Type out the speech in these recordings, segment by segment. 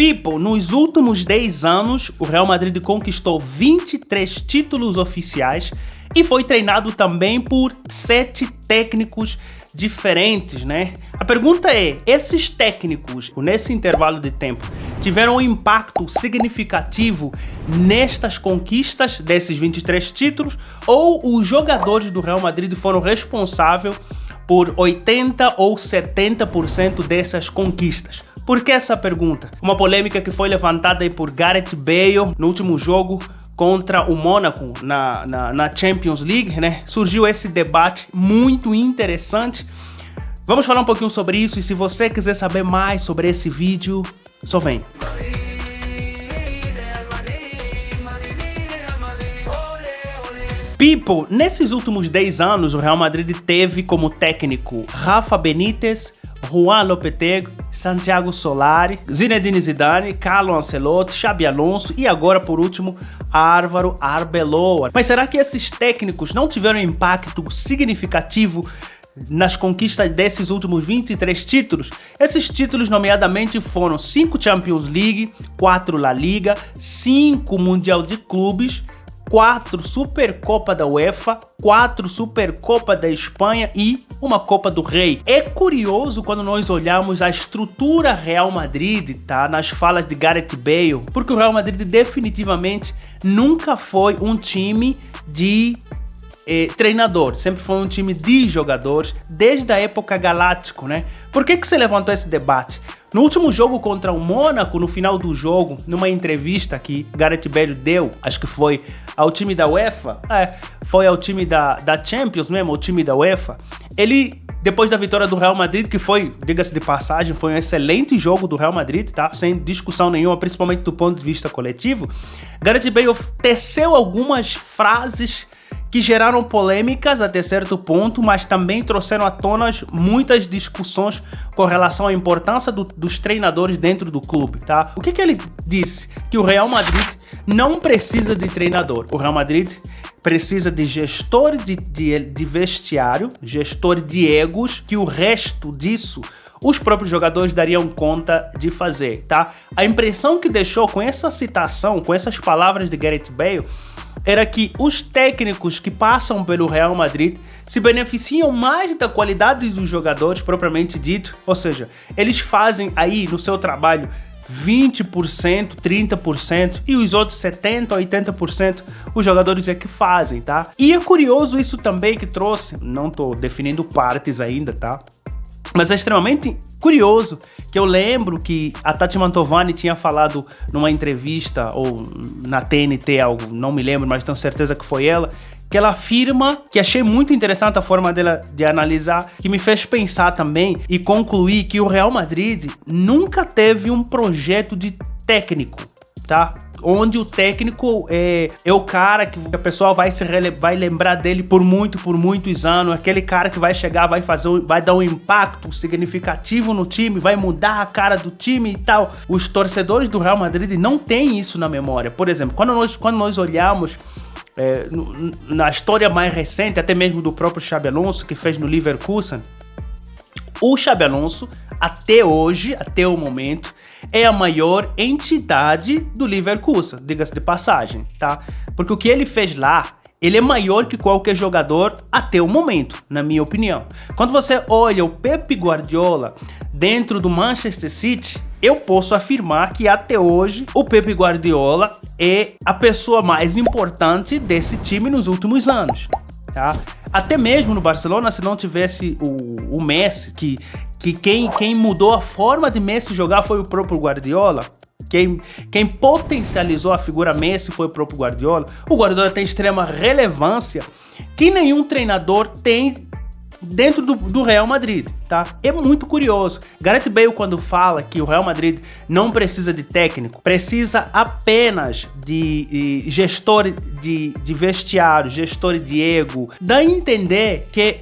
People, nos últimos 10 anos, o Real Madrid conquistou 23 títulos oficiais e foi treinado também por 7 técnicos diferentes, né? A pergunta é, esses técnicos, nesse intervalo de tempo, tiveram um impacto significativo nestas conquistas desses 23 títulos ou os jogadores do Real Madrid foram responsáveis por 80 ou 70% dessas conquistas? Por que essa pergunta? Uma polêmica que foi levantada por Gareth Bale no último jogo contra o Mônaco na Champions League, né? Surgiu esse debate muito interessante. Vamos falar um pouquinho sobre isso e se você quiser saber mais sobre esse vídeo, só vem. People, nesses últimos 10 anos, o Real Madrid teve como técnico Rafa Benítez, Juan Lopetegui, Santiago Solari, Zinedine Zidane, Carlo Ancelotti, Xabi Alonso e agora, por último, Álvaro Arbeloa. Mas será que esses técnicos não tiveram impacto significativo nas conquistas desses últimos 23 títulos? Esses títulos, nomeadamente, foram 5 Champions League, 4 La Liga, 5 Mundial de Clubes, 4 Supercopa da UEFA, 4 Supercopa da Espanha e uma Copa do Rei. É curioso quando nós olhamos a estrutura Real Madrid, tá? Nas falas de Gareth Bale, porque o Real Madrid definitivamente nunca foi um time de treinador, sempre foi um time de jogadores, desde a época Galáctico, né? Por que se levantou esse debate? No último jogo contra o Mônaco, no final do jogo, numa entrevista que Gareth Bale deu, acho que foi ao time da UEFA, foi ao time da Champions mesmo, ao time da UEFA, ele, depois da vitória do Real Madrid, que foi, diga-se de passagem, foi um excelente jogo do Real Madrid, tá? Sem discussão nenhuma, principalmente do ponto de vista coletivo, Gareth Bale teceu algumas frases que geraram polêmicas até certo ponto, mas também trouxeram à tona muitas discussões com relação à importância dos treinadores dentro do clube, tá? O que ele disse? Que o Real Madrid não precisa de treinador. O Real Madrid precisa de gestor de vestiário, gestor de egos, que o resto disso os próprios jogadores dariam conta de fazer, tá? A impressão que deixou com essa citação, com essas palavras de Gareth Bale, era que os técnicos que passam pelo Real Madrid se beneficiam mais da qualidade dos jogadores propriamente dito, ou seja, eles fazem aí no seu trabalho 20%, 30% e os outros 70%, 80% os jogadores é que fazem, tá? E é curioso isso também que trouxe, não tô definindo partes ainda, tá? Mas é extremamente curioso que eu lembro que a Tati Mantovani tinha falado numa entrevista ou na TNT, algo, não me lembro, mas tenho certeza que foi ela, que ela afirma, que achei muito interessante a forma dela de analisar, que me fez pensar também e concluir que o Real Madrid nunca teve um projeto de técnico, tá? Onde o técnico é o cara que a pessoa vai lembrar dele por muitos anos, aquele cara que vai chegar, vai dar um impacto significativo no time, vai mudar a cara do time e tal. Os torcedores do Real Madrid não têm isso na memória. Por exemplo, quando nós olhamos na história mais recente, até mesmo do próprio Xabi Alonso, que fez no Leverkusen, o Xabi Alonso, até hoje, até o momento, é a maior entidade do Leverkusen, diga-se de passagem, tá? Porque o que ele fez lá, ele é maior que qualquer jogador até o momento, na minha opinião. Quando você olha o Pep Guardiola dentro do Manchester City, eu posso afirmar que até hoje o Pep Guardiola é a pessoa mais importante desse time nos últimos anos, tá? Até mesmo no Barcelona, se não tivesse o Messi, que quem mudou a forma de Messi jogar foi o próprio Guardiola, quem potencializou a figura Messi foi o próprio Guardiola. O Guardiola tem extrema relevância que nenhum treinador tem dentro do Real Madrid, tá? É muito curioso. Gareth Bale, quando fala que o Real Madrid não precisa de técnico, precisa apenas de gestor de vestiário, gestor de ego, dá a entender que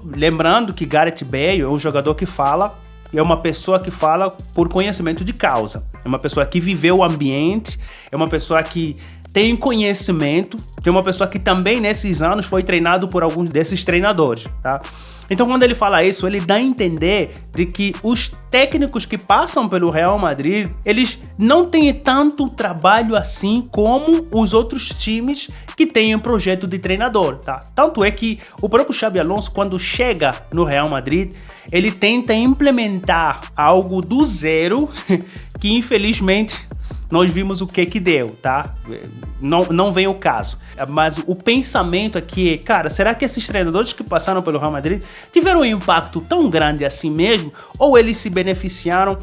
lembrando que Gareth Bale é um jogador que fala, é uma pessoa que fala por conhecimento de causa, é uma pessoa que viveu o ambiente, é uma pessoa que tem conhecimento, tem uma pessoa que também nesses anos foi treinado por alguns desses treinadores, tá? Então quando ele fala isso, ele dá a entender de que os técnicos que passam pelo Real Madrid, eles não têm tanto trabalho assim como os outros times que têm um projeto de treinador, tá? Tanto é que o próprio Xabi Alonso, quando chega no Real Madrid, ele tenta implementar algo do zero que infelizmente nós vimos o que deu, tá? Não vem o caso. Mas o pensamento aqui é, cara, será que esses treinadores que passaram pelo Real Madrid tiveram um impacto tão grande assim mesmo? Ou eles se beneficiaram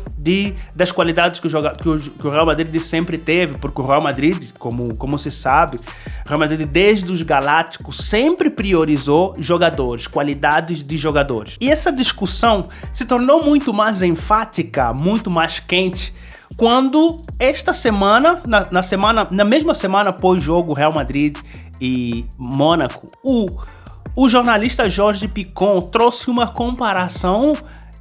das qualidades que o Real Madrid sempre teve? Porque o Real Madrid, como se sabe, o Real Madrid desde os Galácticos sempre priorizou jogadores, qualidades de jogadores. E essa discussão se tornou muito mais enfática, muito mais quente, quando esta semana, na mesma semana pós-jogo Real Madrid e Mônaco, o jornalista Jorge Picon trouxe uma comparação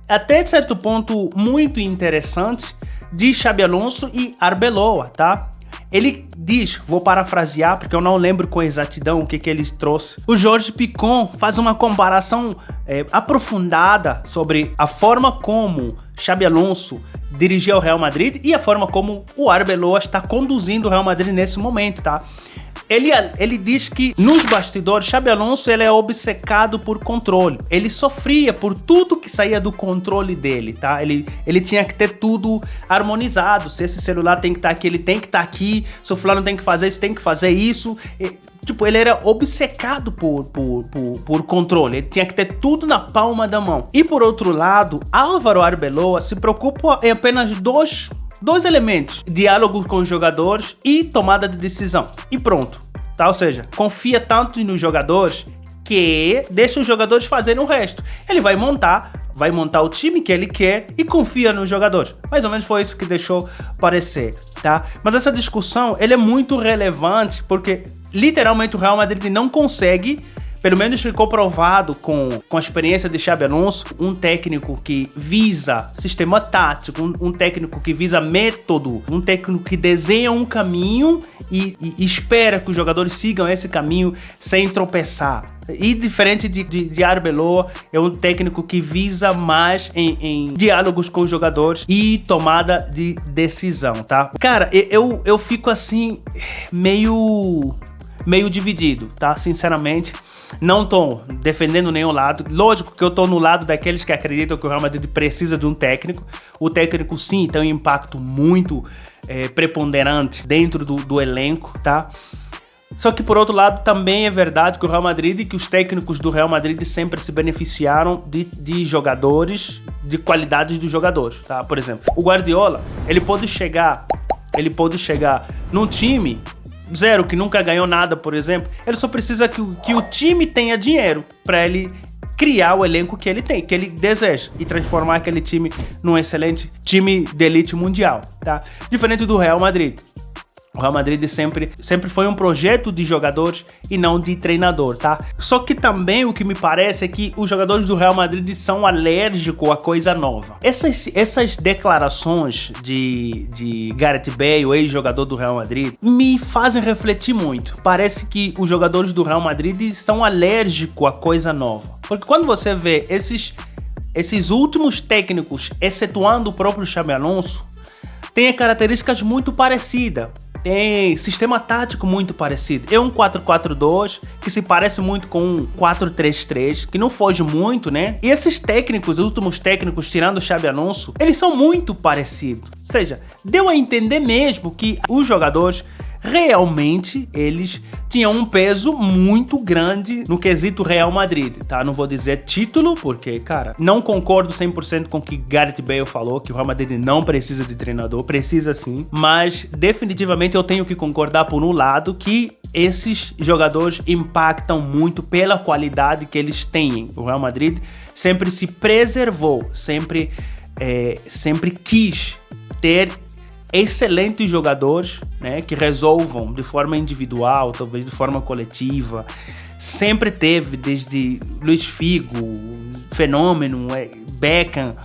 até de certo ponto muito interessante de Xabi Alonso e Arbeloa, tá? Ele diz, vou parafrasear porque eu não lembro com exatidão o que ele trouxe. O Jorge Picon faz uma comparação aprofundada sobre a forma como Xabi Alonso dirigia o Real Madrid e a forma como o Arbeloa está conduzindo o Real Madrid nesse momento, tá? Ele diz que nos bastidores, Xabi Alonso ele é obcecado por controle. Ele sofria por tudo que saía do controle dele, tá? Ele tinha que ter tudo harmonizado. Se esse celular tem que estar aqui, ele tem que estar aqui. Se o fulano tem que fazer isso, tem que fazer isso. Tipo, ele era obcecado por controle. Ele tinha que ter tudo na palma da mão. E por outro lado, Álvaro Arbeloa se preocupa em apenas dois elementos: diálogo com os jogadores e tomada de decisão. E pronto, tá? Ou seja, confia tanto nos jogadores que deixa os jogadores fazerem o resto. Ele vai montar o time que ele quer e confia nos jogadores. Mais ou menos foi isso que deixou parecer, tá? Mas essa discussão, ele é muito relevante porque literalmente o Real Madrid não consegue, pelo menos ficou provado com a experiência de Xabi Alonso, um técnico que visa sistema tático, um técnico que visa método, um técnico que desenha um caminho e espera que os jogadores sigam esse caminho sem tropeçar. E diferente de Arbeloa, é um técnico que visa mais em diálogos com os jogadores e tomada de decisão, tá? Cara, eu fico assim, meio dividido, tá? Sinceramente, não tô defendendo nenhum lado. Lógico que eu tô no lado daqueles que acreditam que o Real Madrid precisa de um técnico. O técnico, sim, tem um impacto muito preponderante dentro do elenco, tá? Só que, por outro lado, também é verdade que o Real Madrid e que os técnicos do Real Madrid sempre se beneficiaram de jogadores, de qualidades dos jogadores, tá? Por exemplo, o Guardiola, ele pode chegar num time zero, que nunca ganhou nada, por exemplo. Ele só precisa que o time tenha dinheiro para ele criar o elenco que ele tem, que ele deseja, e transformar aquele time num excelente time de elite mundial, tá? Diferente do Real Madrid. O Real Madrid sempre foi um projeto de jogadores e não de treinador, tá? Só que também o que me parece é que os jogadores do Real Madrid são alérgicos a coisa nova. Essas declarações de Gareth Bale, o ex-jogador do Real Madrid, me fazem refletir muito. Parece que os jogadores do Real Madrid são alérgicos a coisa nova. Porque quando você vê esses últimos técnicos, excetuando o próprio Xabi Alonso, tem características muito parecidas. Tem sistema tático muito parecido. É um 4-4-2 que se parece muito com um 4-3-3, que não foge muito, né? E esses técnicos, os últimos técnicos, tirando o Xabi Alonso, eles são muito parecidos. Ou seja, deu a entender mesmo que os jogadores realmente eles tinham um peso muito grande no quesito Real Madrid, tá? Não vou dizer título, porque, cara, não concordo 100% com o que Gareth Bale falou, que o Real Madrid não precisa de treinador, precisa sim, mas definitivamente eu tenho que concordar por um lado que esses jogadores impactam muito pela qualidade que eles têm. O Real Madrid sempre se preservou, sempre quis ter excelentes jogadores, né, que resolvam de forma individual, talvez de forma coletiva. Sempre teve, desde Luis Figo, Fenômeno, Beckham,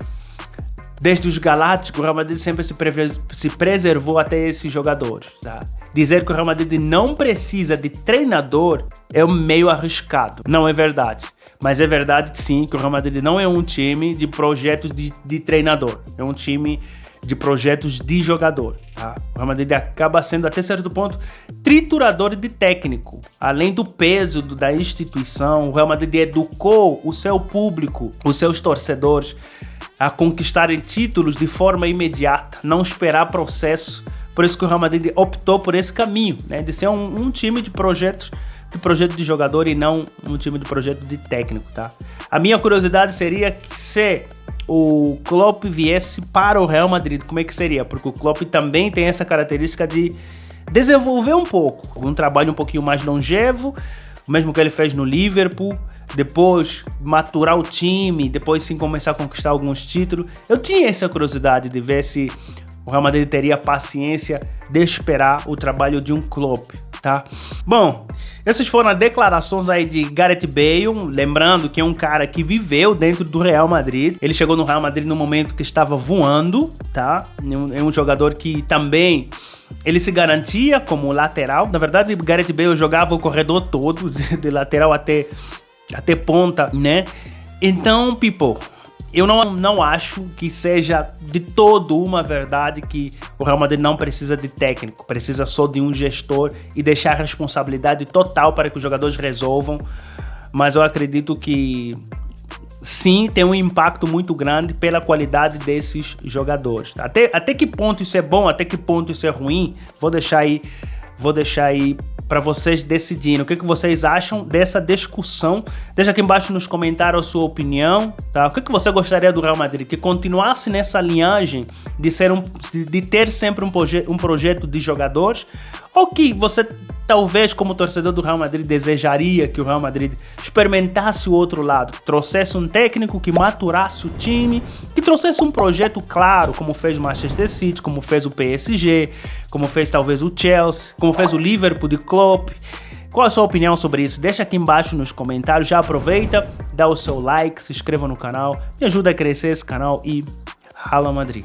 desde os Galácticos, o Real Madrid sempre se preservou até esses jogadores, tá? Dizer que o Real Madrid não precisa de treinador é meio arriscado. Não é verdade. Mas é verdade, sim, que o Real Madrid não é um time de projetos de treinador. É um time de projetos de jogador, tá? O Real Madrid acaba sendo, até certo ponto, triturador de técnico. Além do peso da instituição, o Real Madrid educou o seu público, os seus torcedores, a conquistarem títulos de forma imediata, não esperar processo. Por isso que o Real Madrid optou por esse caminho, né, de ser um time de projeto de jogador e não um time de projeto de técnico, tá? A minha curiosidade seria que se o Klopp viesse para o Real Madrid, como é que seria? Porque o Klopp também tem essa característica de desenvolver um pouco, um trabalho um pouquinho mais longevo, o mesmo que ele fez no Liverpool, depois maturar o time, depois sim começar a conquistar alguns títulos. Eu tinha essa curiosidade de ver se o Real Madrid teria paciência de esperar o trabalho de um Klopp, tá? Bom, essas foram as declarações aí de Gareth Bale, lembrando que é um cara que viveu dentro do Real Madrid. Ele chegou no Real Madrid no momento que estava voando, tá? É um jogador que também ele se garantia como lateral. Na verdade, Gareth Bale jogava o corredor todo, de lateral até ponta, né? Então, people, eu não acho que seja de todo uma verdade que o Real Madrid não precisa de técnico, precisa só de um gestor e deixar a responsabilidade total para que os jogadores resolvam. Mas eu acredito que sim, tem um impacto muito grande pela qualidade desses jogadores. Até que ponto isso é bom, até que ponto isso é ruim, vou deixar aí para vocês decidirem. O que vocês acham dessa discussão? Deixa aqui embaixo nos comentários a sua opinião, tá? O que você gostaria do Real Madrid? Que continuasse nessa linhagem de ter sempre um projeto de jogadores? Ou que você, talvez, como torcedor do Real Madrid, desejaria que o Real Madrid experimentasse o outro lado, trouxesse um técnico que maturasse o time, que trouxesse um projeto claro, como fez o Manchester City, como fez o PSG, como fez talvez o Chelsea, como fez o Liverpool de Klopp? Qual a sua opinião sobre isso? Deixa aqui embaixo nos comentários, já aproveita, dá o seu like, se inscreva no canal, me ajuda a crescer esse canal e Hala Madrid!